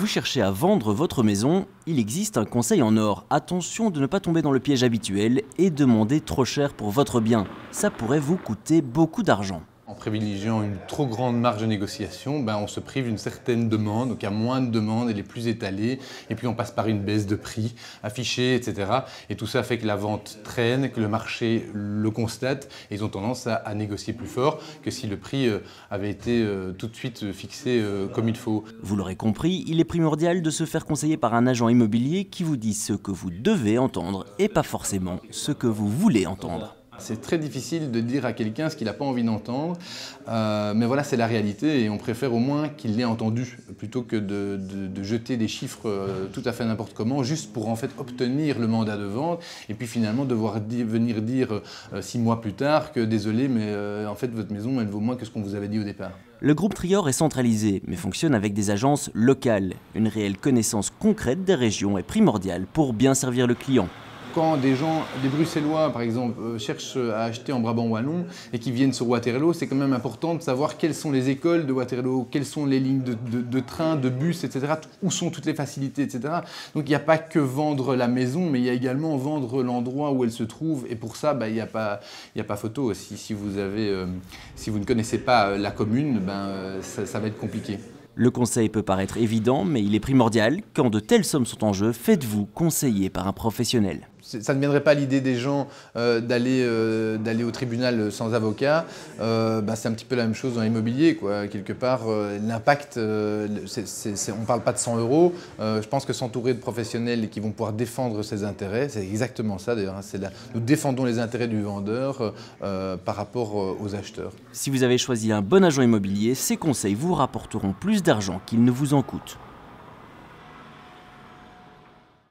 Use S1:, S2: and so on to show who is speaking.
S1: Vous cherchez à vendre votre maison, il existe un conseil en or. Attention de ne pas tomber dans le piège habituel et demander trop cher pour votre bien. Ça pourrait vous coûter beaucoup d'argent.
S2: En privilégiant une trop grande marge de négociation, on se prive d'une certaine demande, donc il y a moins de demandes, elle est plus étalée, et puis on passe par une baisse de prix affichée, etc. Et tout ça fait que la vente traîne, que le marché le constate, et ils ont tendance à négocier plus fort que si le prix avait été tout de suite fixé comme il faut.
S1: Vous l'aurez compris, il est primordial de se faire conseiller par un agent immobilier qui vous dit ce que vous devez entendre et pas forcément ce que vous voulez entendre.
S2: C'est très difficile de dire à quelqu'un ce qu'il n'a pas envie d'entendre, mais voilà, c'est la réalité et on préfère au moins qu'il l'ait entendu plutôt que de jeter des chiffres tout à fait n'importe comment juste pour en fait obtenir le mandat de vente et puis finalement devoir venir dire 6 mois plus tard que désolé mais en fait votre maison elle vaut moins que ce qu'on vous avait dit au départ.
S1: Le groupe Trior est centralisé, mais fonctionne avec des agences locales. Une réelle connaissance concrète des régions est primordiale pour bien servir le client.
S2: Quand des gens, des Bruxellois par exemple, cherchent à acheter en Brabant wallon et qui viennent sur Waterloo, c'est quand même important de savoir quelles sont les écoles de Waterloo, quelles sont les lignes de train, de bus, etc. Où sont toutes les facilités, etc. Donc il n'y a pas que vendre la maison, mais il y a également vendre l'endroit où elle se trouve. Et pour ça, il n'y a pas photo. Si vous ne connaissez pas la commune, ça va être compliqué.
S1: Le conseil peut paraître évident, mais il est primordial, quand de telles sommes sont en jeu, faites-vous conseiller par un professionnel.
S2: Ça ne viendrait pas à l'idée des gens d'aller au tribunal sans avocat. C'est un petit peu la même chose dans l'immobilier, quoi. Quelque part, l'impact, on ne parle pas de 100 €. Je pense que s'entourer de professionnels qui vont pouvoir défendre ses intérêts, c'est exactement ça d'ailleurs. Nous défendons les intérêts du vendeur par rapport aux acheteurs.
S1: Si vous avez choisi un bon agent immobilier, ces conseils vous rapporteront plus d'argent qu'ils ne vous en coûtent.